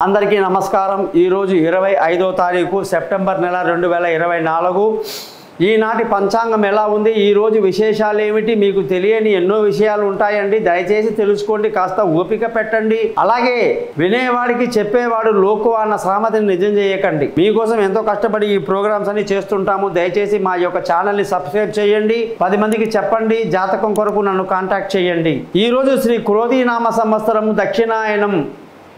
అందరికీ నమస్కారం। ఈరోజు 25వ తారీఖు సెప్టెంబర్ నెల 2024 ఈనాటి పంచాంగం ఎలా ఉంది, ఈరోజు విశేషాలు ఏమిటి, మీకు తెలియని ఎన్నో విషయాలు ఉంటాయండి। దయచేసి తెలుసుకోండి, కాస్త ఓపిక పెట్టండి। అలాగే వినేవాడికి చెప్పేవాడు లోకు అన్న సామెతని నిజం చేయకండి। మీకోసం ఎంతో కష్టపడి ఈ ప్రోగ్రామ్స్ అన్ని చేస్తుంటాము। దయచేసి మా యొక్క ఛానల్ని సబ్స్క్రైబ్ చేయండి, 10 మందికి చెప్పండి। జాతకం కొరకు నన్ను కాంటాక్ట్ చేయండి। ఈరోజు శ్రీ క్రోధీనామ సంవత్సరం దక్షిణాయనం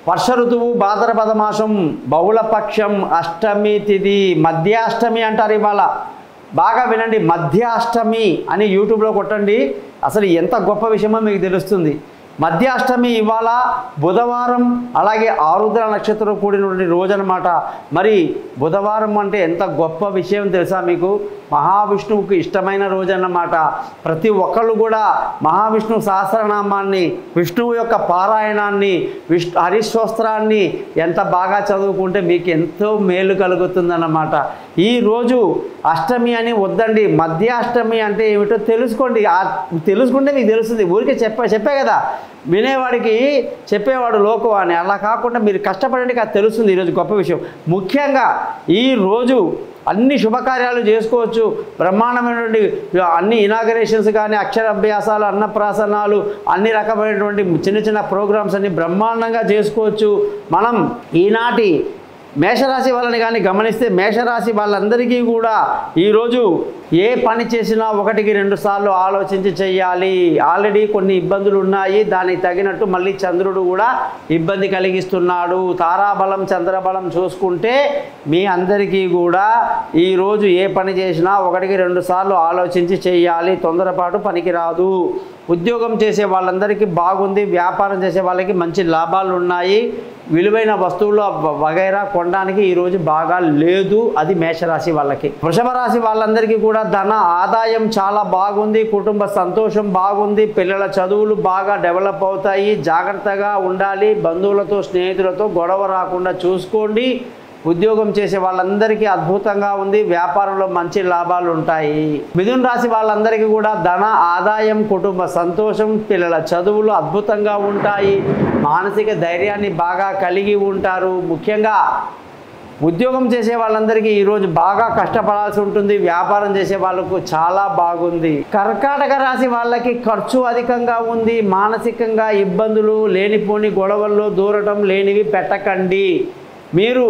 వర్ష ఋతువు భాద్రపద మాసం బహుళపక్షం అష్టమి తిథి మధ్యాష్టమి అంటారు। ఇవాళ బాగా వినండి, మధ్యాష్టమి అని యూట్యూబ్లో కొట్టండి, అసలు ఎంత గొప్ప విషయమో మీకు తెలుస్తుంది। మధ్యాష్టమి ఇవాళ బుధవారం, అలాగే ఆరుద్ర నక్షత్రం కూడినటువంటి రోజు అనమాట। మరి బుధవారం అంటే ఎంత గొప్ప విషయం తెలుసా మీకు? మహావిష్ణువుకి ఇష్టమైన రోజు అన్నమాట। ప్రతి ఒక్కళ్ళు కూడా మహావిష్ణు సహస్రనామాన్ని, విష్ణువు యొక్క పారాయణాన్ని, హరిస్తోత్రాన్ని ఎంత బాగా చదువుకుంటే మీకు ఎంతో మేలు కలుగుతుందన్నమాట। ఈరోజు అష్టమి అని వద్దండి, మధ్యాష్టమి అంటే ఏమిటో తెలుసుకోండి। తెలుసుకుంటే మీకు తెలుస్తుంది, ఊరికే చెప్పే కదా వినేవాడికి చెప్పేవాడు లోకు అని, అలా కాకుండా మీరు కష్టపడండి, అది తెలుస్తుంది। ఈరోజు గొప్ప విషయం, ముఖ్యంగా ఈరోజు అన్ని శుభకార్యాలు చేసుకోవచ్చు। బ్రహ్మాండమైనటువంటి అన్ని ఇనాగరేషన్స్ కానీ, అక్షరాభ్యాసాలు, అన్నప్రాసనాలు, అన్ని రకమైనటువంటి చిన్న చిన్న ప్రోగ్రామ్స్ అన్ని బ్రహ్మాండంగా చేసుకోవచ్చు। మనం ఈనాటి మేషరాశి వాళ్ళని కానీ గమనిస్తే, మేషరాశి వాళ్ళందరికీ కూడా ఈరోజు ఏ పని చేసినా 1-2 సార్లు ఆలోచించి చేయాలి। ఆల్రెడీ కొన్ని ఇబ్బందులు ఉన్నాయి, దానికి తగినట్టు మళ్ళీ చంద్రుడు కూడా ఇబ్బంది కలిగిస్తున్నాడు। తారాబలం చంద్రబలం చూసుకుంటే మీ అందరికీ కూడా ఈరోజు ఏ పని చేసినా 1-2 సార్లు ఆలోచించి చేయాలి, తొందరపాటు పనికిరాదు। ఉద్యోగం చేసే వాళ్ళందరికీ బాగుంది, వ్యాపారం చేసే వాళ్ళకి మంచి లాభాలు ఉన్నాయి। విలువైన వస్తువులు వగైరా కొనడానికి ఈరోజు బాగా లేదు, అది మేషరాశి వాళ్ళకి। వృషభ రాశి వాళ్ళందరికీ కూడా ధన ఆదాయం చాలా బాగుంది, కుటుంబ సంతోషం బాగుంది, పిల్లల చదువులు బాగా డెవలప్ అవుతాయి। జాగ్రత్తగా ఉండాలి, బంధువులతో స్నేహితులతో గొడవ రాకుండా చూసుకోండి। ఉద్యోగం చేసే వాళ్ళందరికీ అద్భుతంగా ఉంది, వ్యాపారంలో మంచి లాభాలు ఉంటాయి। మిథున రాశి వాళ్ళందరికీ కూడా ధన ఆదాయం, కుటుంబ సంతోషం, పిల్లల చదువులు అద్భుతంగా ఉంటాయి। మానసిక ధైర్యాన్ని బాగా కలిగి ఉంటారు। ముఖ్యంగా ఉద్యోగం చేసే వాళ్ళందరికీ ఈరోజు బాగా కష్టపడాల్సి ఉంటుంది, వ్యాపారం చేసే వాళ్ళకు చాలా బాగుంది। కర్కాటక రాశి వాళ్ళకి ఖర్చు అధికంగా ఉంది, మానసికంగా ఇబ్బందులు, లేనిపోని గొడవల్లో దూరటం లేనివి పెట్టకండి। మీరు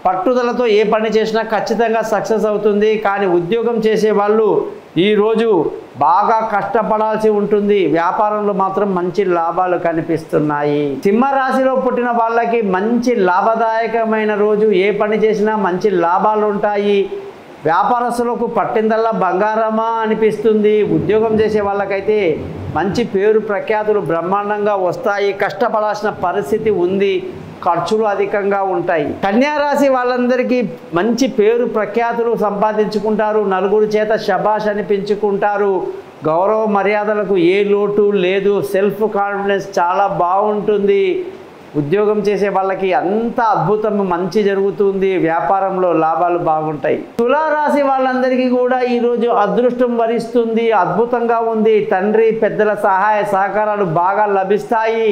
పట్టుదలతో ఏ పని చేసినా ఖచ్చితంగా సక్సెస్ అవుతుంది। కానీ ఉద్యోగం చేసే వాళ్ళు ఈరోజు బాగా కష్టపడాల్సి ఉంటుంది, వ్యాపారంలో మాత్రం మంచి లాభాలు కనిపిస్తున్నాయి। సింహరాశిలో పుట్టిన వాళ్ళకి మంచి లాభదాయకమైన రోజు, ఏ పని చేసినా మంచి లాభాలు ఉంటాయి। వ్యాపారస్తులకు పట్టిందల్లా బంగారమా అనిపిస్తుంది। ఉద్యోగం చేసే వాళ్ళకైతే మంచి పేరు ప్రఖ్యాతులు బ్రహ్మాండంగా వస్తాయి, కష్టపడాల్సిన పరిస్థితి ఉంది, ఖర్చులు అధికంగా ఉంటాయి। కన్యారాశి వాళ్ళందరికీ మంచి పేరు ప్రఖ్యాతులు సంపాదించుకుంటారు, నలుగురి చేత శబాష్ అనిపించుకుంటారు, గౌరవ మర్యాదలకు ఏ లోటు లేదు, సెల్ఫ్ కాన్ఫిడెన్స్ చాలా బాగుంటుంది। ఉద్యోగం చేసే వాళ్ళకి అంత అద్భుతం మంచి జరుగుతుంది, వ్యాపారంలో లాభాలు బాగుంటాయి। తులారాశి వాళ్ళందరికీ కూడా ఈరోజు అదృష్టం వరిస్తుంది, అద్భుతంగా ఉంది। తండ్రి పెద్దల సహాయ సహకారాలు బాగా లభిస్తాయి,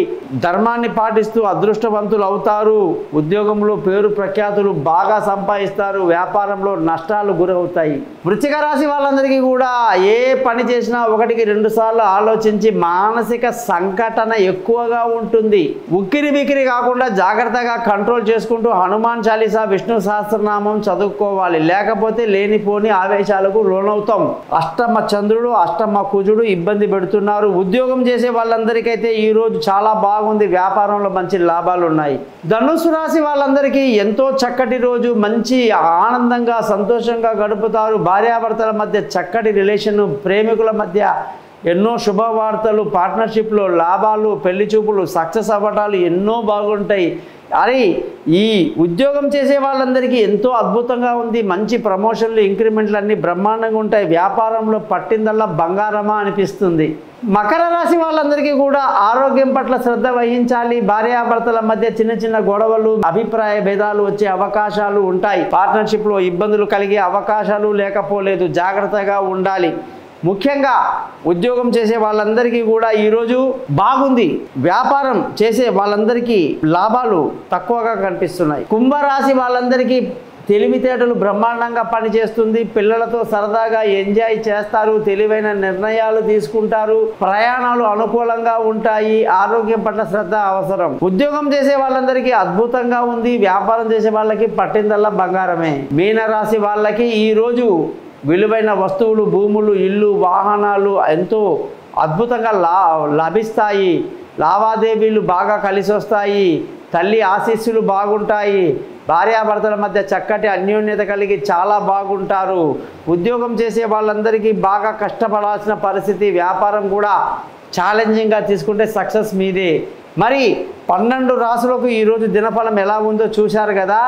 ధర్మాన్ని పాటిస్తూ అదృష్టవంతులు అవుతారు। ఉద్యోగంలో పేరు ప్రఖ్యాతులు బాగా సంపాదిస్తారు, వ్యాపారంలో నష్టాలు గురవుతాయి। వృశ్చిక రాశి వాళ్ళందరికీ కూడా ఏ పని చేసినా 1-2 సార్లు ఆలోచించి మానసిక సంఘటన ఎక్కువగా ఉంటుంది। ఉక్కిరి కాకుండా జాగ్రత్తగా కంట్రోల్ చేసుకుంటూ హనుమాన్ చాలీసా, విష్ణు సహస్రనామం చదువుకోవాలి, లేకపోతే లేనిపోని ఆవేశాలకు లోనవుతాం। అష్టమ చంద్రుడు, అష్టమ కుజుడు ఇబ్బంది పెడుతున్నారు। ఉద్యోగం చేసే వాళ్ళందరికైతే ఈరోజు చాలా బాగుంది, వ్యాపారంలో మంచి లాభాలు ఉన్నాయి। ధనుసు రాశి వాళ్ళందరికీ ఎంతో చక్కటి రోజు, మంచి ఆనందంగా సంతోషంగా గడుపుతారు। భార్యాభర్తల మధ్య చక్కటి రిలేషన్, ప్రేమికుల మధ్య ఎన్నో శుభవార్తలు, పార్ట్నర్షిప్లో లాభాలు, పెళ్లి చూపులు సక్సెస్ అవ్వటాలు ఎన్నో బాగుంటాయి। అని ఈ ఉద్యోగం చేసే వాళ్ళందరికీ ఎంతో అద్భుతంగా ఉంది, మంచి ప్రమోషన్లు, ఇంక్రిమెంట్లు అన్నీ బ్రహ్మాండంగా ఉంటాయి। వ్యాపారంలో పట్టిందల్లా బంగారమా అనిపిస్తుంది। మకర రాశి వాళ్ళందరికీ కూడా ఆరోగ్యం పట్ల శ్రద్ధ వహించాలి। భార్యాభర్తల మధ్య చిన్న చిన్న గొడవలు, అభిప్రాయ భేదాలు వచ్చే అవకాశాలు ఉంటాయి। పార్ట్నర్షిప్లో ఇబ్బందులు కలిగే అవకాశాలు లేకపోలేదు, జాగ్రత్తగా ఉండాలి। ముఖ్యంగా ఉద్యోగం చేసే వాళ్ళందరికీ కూడా ఈరోజు బాగుంది. వ్యాపారం చేసే వాళ్ళందరికీ లాభాలు తక్కువగా కనిపిస్తున్నాయి. కుంభరాశి వాళ్ళందరికీ తెలివితేటలు బ్రహ్మాండంగా పనిచేస్తుంది. పిల్లలతో సరదాగా ఎంజాయ్ చేస్తారు, తెలివైన నిర్ణయాలు తీసుకుంటారు, ప్రయాణాలు అనుకూలంగా ఉంటాయి, ఆరోగ్యం పట్ల శ్రద్ధ అవసరం. ఉద్యోగం చేసే వాళ్ళందరికీ అద్భుతంగా ఉంది. వ్యాపారం చేసే వాళ్ళకి పట్టిందల్లా బంగారమే. మీనరాశి వాళ్ళకి ఈరోజు విలువైన వస్తువులు, భూములు, ఇల్లు, వాహనాలు ఎంతో అద్భుతంగా లభిస్తాయి. లావాదేవీలు బాగా కలిసి వస్తాయి. తల్లి ఆశీస్సులు బాగుంటాయి. భార్యాభర్తల మధ్య చక్కటి అన్యోన్యత కలిగి చాలా బాగుంటారు. ఉద్యోగం చేసే వాళ్ళందరికీ బాగా కష్టపడాల్సిన పరిస్థితి. వ్యాపారం కూడా ఛాలెంజింగ్గా తీసుకుంటే సక్సెస్ మీదే. మరి 12 రాశులకు ఈరోజు దినఫలం ఎలా ఉందో చూశారు కదా.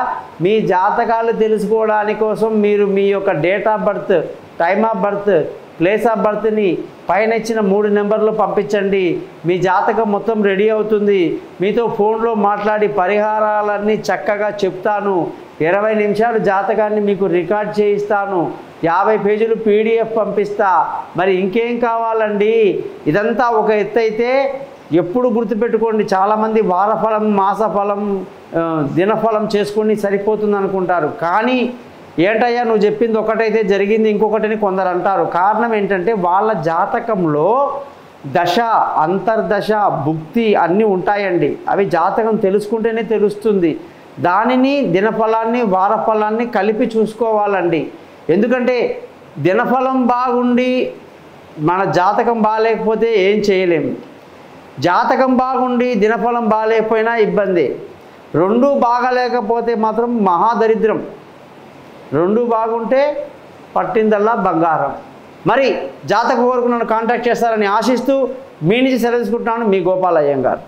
మీ జాతకాలు తెలుసుకోవడానికి కోసం మీరు మీ యొక్క date of birth, time of birth, place of బర్త్ని పైన ఇచ్చిన 3 నెంబర్లు పంపించండి. మీ జాతకం మొత్తం రెడీ అవుతుంది. మీతో ఫోన్లో మాట్లాడి పరిహారాలన్నీ చక్కగా చెప్తాను. 20 నిమిషాలు జాతకాన్ని మీకు రికార్డ్ చేయిస్తాను. 50 పేజీలు PDF పంపిస్తా. మరి ఇంకేం కావాలండి? ఇదంతా ఒక ఎత్తు అయితే ఎప్పుడు గుర్తుపెట్టుకోండి, చాలామంది వారఫలం, మాసఫలం, దినఫలం చేసుకొని సరిపోతుంది అనుకుంటారు. కానీ ఏంటయ్యా నువ్వు చెప్పింది ఒకటైతే జరిగింది ఇంకొకటిని కొందరు అంటారు. కారణం ఏంటంటే వాళ్ళ జాతకంలో దశ, అంతర్దశ, భుక్తి అన్నీ ఉంటాయండి. అవి జాతకం తెలుసుకుంటేనే తెలుస్తుంది. దానిని దినఫలాన్ని, వారఫలాన్ని కలిపి చూసుకోవాలండి. ఎందుకంటే దినఫలం బాగుండి మన జాతకం బాగాలేకపోతే ఏం చేయలేము. జాతకం బాగుండి దినఫలం బాగాలేకపోయినా ఇబ్బంది. రెండూ బాగాలేకపోతే మాత్రం మహాదరిద్రం. రెండు బాగుంటే పట్టిందల్లా బంగారం. మరి జాతక వరకు నన్ను కాంటాక్ట్ చేస్తారని ఆశిస్తూ మీ నుంచి సెలవు తీసుకుంటున్నాను. మీ గోపాల్ అయ్యంగార్.